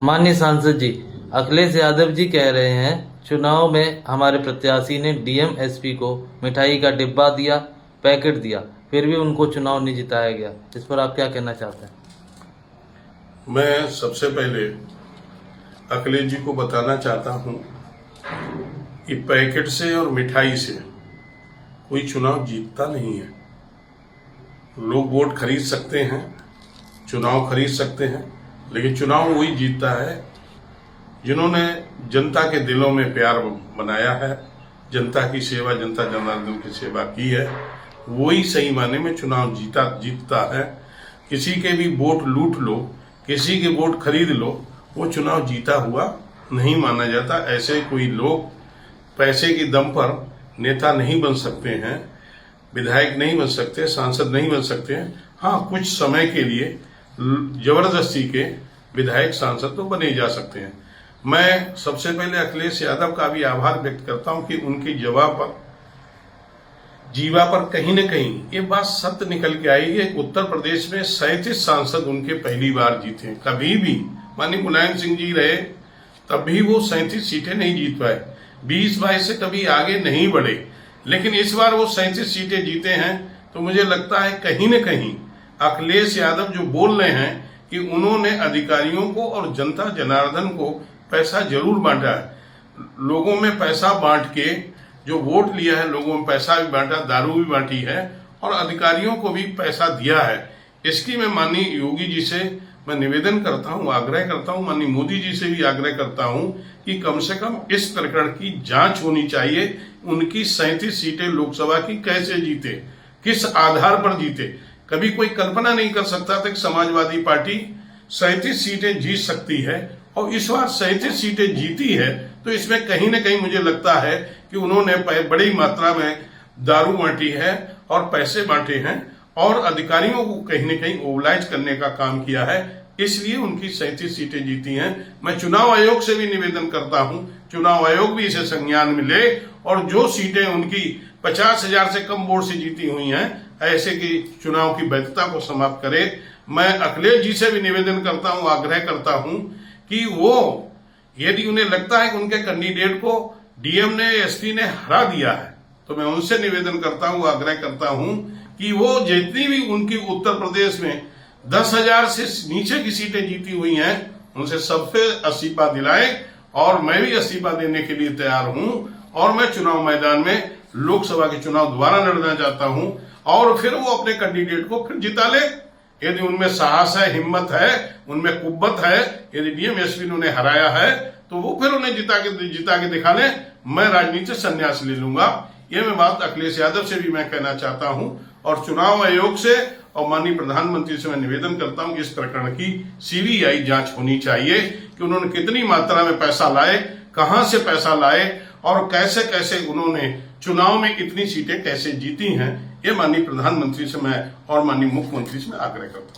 माननीय सांसद जी, अखिलेश यादव जी कह रहे हैं चुनाव में हमारे प्रत्याशी ने डीएम एसपी को मिठाई का डिब्बा दिया, पैकेट दिया, फिर भी उनको चुनाव नहीं जिताया गया। इस पर आप क्या कहना चाहते हैं? मैं सबसे पहले अखिलेश जी को बताना चाहता हूं कि पैकेट से और मिठाई से कोई चुनाव जीतता नहीं है। लोग वोट खरीद सकते हैं, चुनाव खरीद सकते हैं, लेकिन चुनाव वही जीतता है जिन्होंने जनता के दिलों में प्यार बनाया है, जनता की सेवा, जनता जनार्दन की सेवा की है, वही सही माने में चुनाव जीतता है। किसी के भी वोट लूट लो, किसी के वोट खरीद लो, वो चुनाव जीता हुआ नहीं माना जाता। ऐसे कोई लोग पैसे के दम पर नेता नहीं बन सकते हैं, विधायक नहीं बन सकते, सांसद नहीं बन सकते हैं। हाँ, कुछ समय के लिए जबरदस्ती के विधायक सांसद तो बने जा सकते हैं। मैं सबसे पहले अखिलेश यादव का भी आभार व्यक्त करता हूं कि उनकी जीवा पर कहीं न कहीं ये बात सत्य निकल के आई है। उत्तर प्रदेश में 37 सांसद उनके पहली बार जीते। कभी भी माननीय मुलायम सिंह जी रहे तब भी वो 37 सीटें नहीं जीत पाए, 20-22 से कभी आगे नहीं बढ़े, लेकिन इस बार वो 37 सीटें जीते हैं। तो मुझे लगता है कहीं न कहीं अखिलेश यादव जो बोल रहे हैं कि उन्होंने अधिकारियों को और जनता जनार्दन को पैसा जरूर बांटा है। लोगों में पैसा बांट के जो वोट लिया है, लोगों में पैसा भी बांटा, दारू भी बांटी है और अधिकारियों को भी पैसा दिया है। इसकी मैं माननीय योगी जी से मैं निवेदन करता हूं, आग्रह करता हूं, माननीय मोदी जी से भी आग्रह करता हूं कि कम से कम इस प्रकरण की जांच होनी चाहिए। उनकी 37 सीटें लोकसभा की कैसे जीते, किस आधार पर जीते। कभी कोई कल्पना नहीं कर सकता था कि समाजवादी पार्टी 37 सीटें जीत सकती है और इस बार 37 सीटें जीती है। तो इसमें कहीं न कहीं मुझे लगता है कि उन्होंने बड़ी मात्रा में दारू बांटी है और पैसे बांटे हैं और अधिकारियों को कहीं न कहीं ओवरलाइज करने का काम किया है, इसलिए उनकी 37 सीटें जीती हैं। मैं चुनाव आयोग से भी निवेदन करता हूं, चुनाव आयोग भी इसे संज्ञान में ले और जो सीटें उनकी 50,000 से कम वोट से जीती हुई हैं, ऐसे की चुनाव की वैधता को समाप्त करे। मैं अखिलेश जी से भी निवेदन करता हूं, आग्रह करता हूं कि वो यदि उन्हें लगता है कि उनके कैंडिडेट को डीएम ने, एसपी ने हरा दिया है, तो मैं उनसे निवेदन करता हूं, आग्रह करता हूं कि वो जितनी भी उनकी उत्तर प्रदेश में 10,000 से नीचे की सीटें जीती हुई हैं, उनसे सबसे इस्तीफा दिलाए और मैं भी इस्तीफा देने के लिए तैयार हूं और मैं चुनाव मैदान में लोकसभा के चुनाव दोबारा लड़ना चाहता हूं और फिर वो अपने कैंडिडेट को फिर जिता ले। यदि उनमें साहस है, हिम्मत है, उनमें कुव्वत है, यदि डीएम एसपी ने उन्हें हराया है तो वो फिर उन्हें जिता के दिखा ले। मैं राजनीति से संन्यास ले लूंगा। ये मैं बात अखिलेश यादव से भी मैं कहना चाहता हूं और चुनाव आयोग से और माननीय प्रधानमंत्री से मैं निवेदन करता हूं कि इस प्रकरण की सीबीआई जांच होनी चाहिए कि उन्होंने कितनी मात्रा में पैसा लाए, कहां से पैसा लाए और कैसे कैसे उन्होंने चुनाव में इतनी सीटें कैसे जीती हैं। ये माननीय प्रधानमंत्री से मैं और माननीय मुख्यमंत्री से मैं आग्रह करता हूं।